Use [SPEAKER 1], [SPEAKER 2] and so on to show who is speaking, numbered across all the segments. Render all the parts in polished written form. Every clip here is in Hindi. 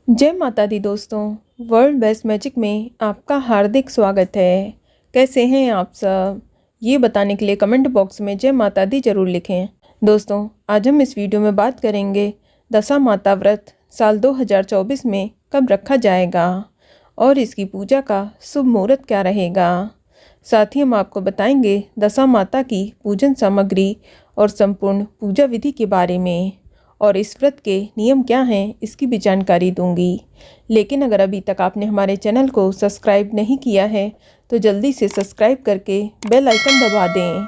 [SPEAKER 1] जय माता दी दोस्तों। वर्ल्ड बेस्ट मैजिक में आपका हार्दिक स्वागत है। कैसे हैं आप सब? ये बताने के लिए कमेंट बॉक्स में जय माता दी जरूर लिखें। दोस्तों, आज हम इस वीडियो में बात करेंगे दशा माता व्रत साल 2024 में कब रखा जाएगा और इसकी पूजा का शुभ मुहूर्त क्या रहेगा। साथ ही हम आपको बताएंगे दशा माता की पूजन सामग्री और संपूर्ण पूजा विधि के बारे में, और इस व्रत के नियम क्या हैं इसकी भी जानकारी दूंगी। लेकिन अगर अभी तक आपने हमारे चैनल को सब्सक्राइब नहीं किया है तो जल्दी से सब्सक्राइब करके बेल आइकन दबा दें।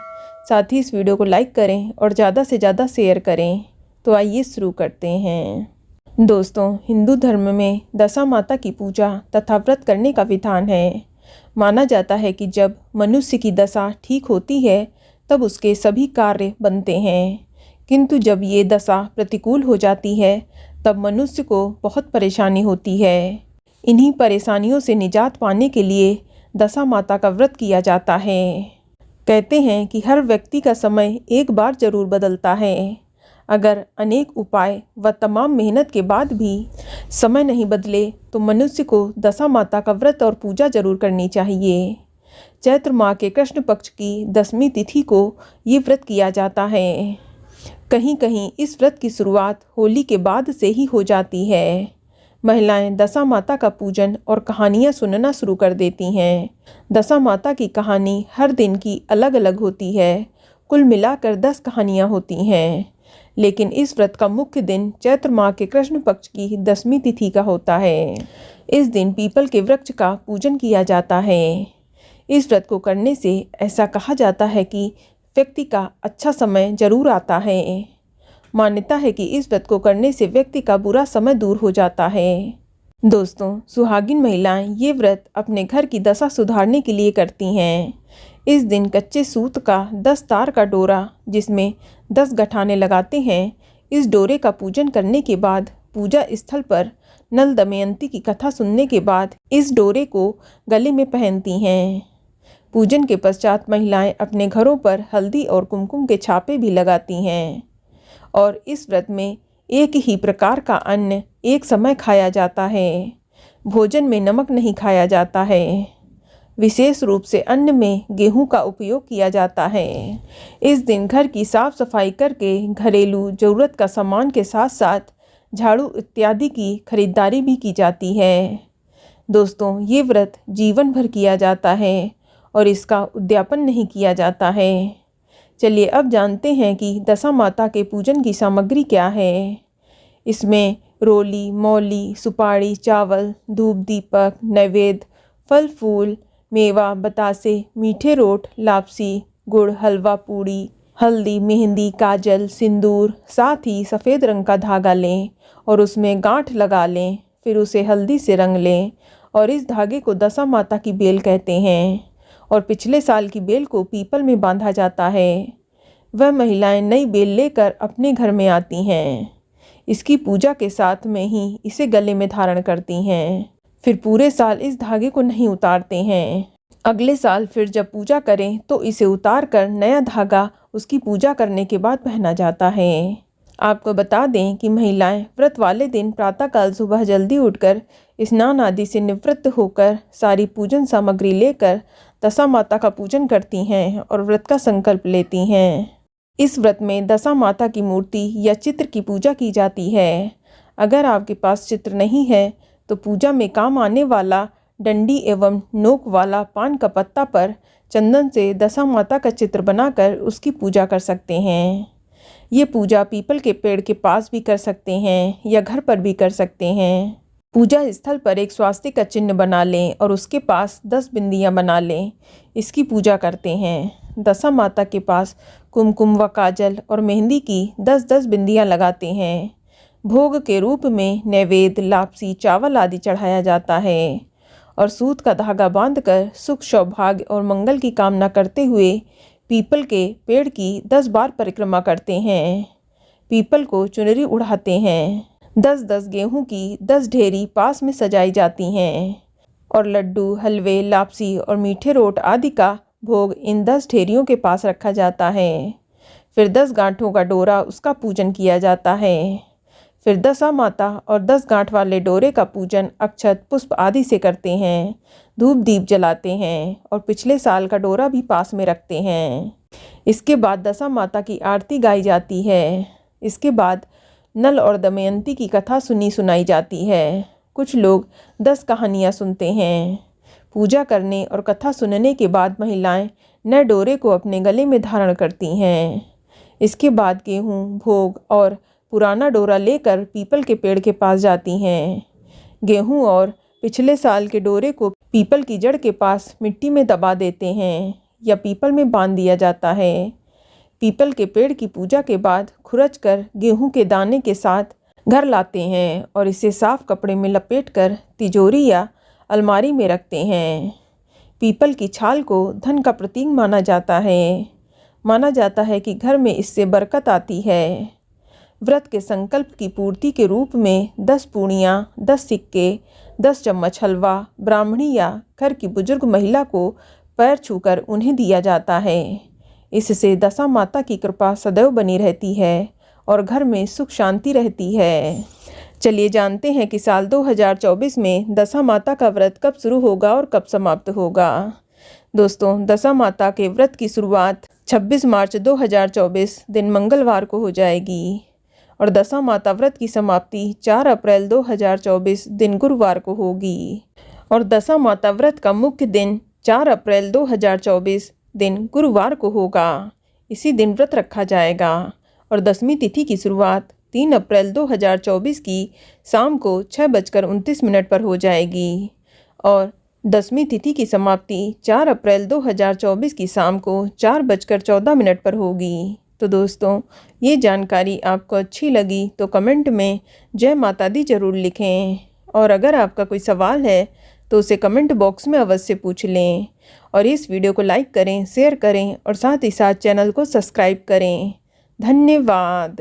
[SPEAKER 1] साथ ही इस वीडियो को लाइक करें और ज़्यादा से ज़्यादा शेयर करें। तो आइए शुरू करते हैं। दोस्तों, हिंदू धर्म में दशा माता की पूजा तथा व्रत करने का विधान है। माना जाता है कि जब मनुष्य की दशा ठीक होती है तब उसके सभी कार्य बनते हैं, किंतु जब ये दशा प्रतिकूल हो जाती है तब मनुष्य को बहुत परेशानी होती है। इन्हीं परेशानियों से निजात पाने के लिए दशा माता का व्रत किया जाता है। कहते हैं कि हर व्यक्ति का समय एक बार जरूर बदलता है। अगर अनेक उपाय व तमाम मेहनत के बाद भी समय नहीं बदले तो मनुष्य को दशा माता का व्रत और पूजा जरूर करनी चाहिए। चैत्र माह के कृष्ण पक्ष की 10वीं तिथि को ये व्रत किया जाता है। कहीं कहीं इस व्रत की शुरुआत होली के बाद से ही हो जाती है। महिलाएं दशा माता का पूजन और कहानियां सुनना शुरू कर देती हैं। दशा माता की कहानी हर दिन की अलग अलग होती है। कुल मिलाकर 10 कहानियां होती हैं। लेकिन इस व्रत का मुख्य दिन चैत्र माह के कृष्ण पक्ष की 10वीं तिथि का होता है। इस दिन पीपल के वृक्ष का पूजन किया जाता है। इस व्रत को करने से ऐसा कहा जाता है कि व्यक्ति का अच्छा समय जरूर आता है। मान्यता है कि इस व्रत को करने से व्यक्ति का बुरा समय दूर हो जाता है। दोस्तों, सुहागिन महिलाएं ये व्रत अपने घर की दशा सुधारने के लिए करती हैं। इस दिन कच्चे सूत का 10 तार का डोरा जिसमें 10 गठाने लगाते हैं, इस डोरे का पूजन करने के बाद पूजा स्थल पर नल दमयंती की कथा सुनने के बाद इस डोरे को गले में पहनती हैं। पूजन के पश्चात महिलाएं अपने घरों पर हल्दी और कुमकुम के छापे भी लगाती हैं। और इस व्रत में एक ही प्रकार का अन्न एक समय खाया जाता है। भोजन में नमक नहीं खाया जाता है। विशेष रूप से अन्न में गेहूं का उपयोग किया जाता है। इस दिन घर की साफ सफाई करके घरेलू जरूरत का सामान के साथ साथ झाड़ू इत्यादि की खरीदारी भी की जाती है। दोस्तों, ये व्रत जीवन भर किया जाता है और इसका उद्यापन नहीं किया जाता है। चलिए अब जानते हैं कि दशा माता के पूजन की सामग्री क्या है। इसमें रोली, मौली, सुपारी, चावल, धूप, दीपक, नैवेद्य, फल फूल, मेवा, बतासे, मीठे रोट, लापसी, गुड़, हलवा, पूड़ी, हल्दी, मेहंदी, काजल, सिंदूर, साथ ही सफ़ेद रंग का धागा लें और उसमें गांठ लगा लें। फिर उसे हल्दी से रंग लें और इस धागे को दशा माता की बेल कहते हैं। और पिछले साल की बेल को पीपल में बांधा जाता है। वह महिलाएं नई बेल लेकर अपने घर में आती हैं। इसकी पूजा के साथ में ही इसे गले में धारण करती हैं। फिर पूरे साल इस धागे को नहीं उतारते हैं। अगले साल फिर जब पूजा करें तो इसे उतार कर नया धागा उसकी पूजा करने के बाद पहना जाता है। आपको बता दें कि महिलाएं व्रत वाले दिन प्रातःकाल सुबह जल्दी उठकर स्नान आदि से निवृत्त होकर सारी पूजन सामग्री लेकर दशा माता का पूजन करती हैं और व्रत का संकल्प लेती हैं। इस व्रत में दशा माता की मूर्ति या चित्र की पूजा की जाती है। अगर आपके पास चित्र नहीं है तो पूजा में काम आने वाला डंडी एवं नोक वाला पान का पत्ता पर चंदन से दशा माता का चित्र बनाकर उसकी पूजा कर सकते हैं। ये पूजा पीपल के पेड़ के पास भी कर सकते हैं या घर पर भी कर सकते हैं। पूजा स्थल पर एक स्वास्तिक का चिन्ह बना लें और उसके पास 10 बिंदियां बना लें। इसकी पूजा करते हैं। दशा माता के पास कुमकुम व काजल और मेहंदी की 10-10 बिंदियां लगाते हैं। भोग के रूप में नैवेद्य, लापसी, चावल आदि चढ़ाया जाता है और सूत का धागा बांधकर सुख, सौभाग्य और मंगल की कामना करते हुए पीपल के पेड़ की 10 बार परिक्रमा करते हैं। पीपल को चुनरी उड़ाते हैं। 10-10 गेहूं की 10 ढेरी पास में सजाई जाती हैं और लड्डू, हलवे, लापसी और मीठे रोट आदि का भोग इन 10 ढेरियों के पास रखा जाता है। फिर 10 गांठों का डोरा उसका पूजन किया जाता है। फिर दशा माता और 10 गांठ वाले डोरे का पूजन अक्षत पुष्प आदि से करते हैं। धूप दीप जलाते हैं और पिछले साल का डोरा भी पास में रखते हैं। इसके बाद दशा माता की आरती गाई जाती है। इसके बाद नल और दमयंती की कथा सुनाई जाती है। कुछ लोग 10 कहानियाँ सुनते हैं। पूजा करने और कथा सुनने के बाद महिलाएं नए डोरे को अपने गले में धारण करती हैं। इसके बाद गेहूँ, भोग और पुराना डोरा लेकर पीपल के पेड़ के पास जाती हैं। गेहूँ और पिछले साल के डोरे को पीपल की जड़ के पास मिट्टी में दबा देते हैं या पीपल में बांध दिया जाता है। पीपल के पेड़ की पूजा के बाद खुरच कर गेहूँ के दाने के साथ घर लाते हैं और इसे साफ कपड़े में लपेटकर तिजोरी या अलमारी में रखते हैं। पीपल की छाल को धन का प्रतीक माना जाता है। माना जाता है कि घर में इससे बरकत आती है। व्रत के संकल्प की पूर्ति के रूप में 10 पूड़ियाँ, 10 सिक्के, 10 चम्मच हलवा ब्राह्मणी या घर की बुजुर्ग महिला को पैर छूकर उन्हें दिया जाता है। इससे दशा माता की कृपा सदैव बनी रहती है और घर में सुख शांति रहती है। चलिए जानते हैं कि साल 2024 में दशा माता का व्रत कब शुरू होगा और कब समाप्त होगा। दोस्तों, दशा माता के व्रत की शुरुआत 26 मार्च 2024 दिन मंगलवार को हो जाएगी और दशा माता व्रत की समाप्ति 4 अप्रैल 2024 दिन गुरुवार को होगी और दशा माता व्रत का मुख्य दिन 4 अप्रैल 2024 दिन गुरुवार को होगा। इसी दिन व्रत रखा जाएगा और दशमी तिथि की शुरुआत 3 अप्रैल 2024 की शाम को 6:29 पर हो जाएगी और दशमी तिथि की समाप्ति 4 अप्रैल 2024 की शाम को 4:14 पर होगी। तो दोस्तों, ये जानकारी आपको अच्छी लगी तो कमेंट में जय माता दी ज़रूर लिखें और अगर आपका कोई सवाल है तो उसे कमेंट बॉक्स में अवश्य पूछ लें और इस वीडियो को लाइक करें, शेयर करें और साथ ही साथ चैनल को सब्सक्राइब करें। धन्यवाद।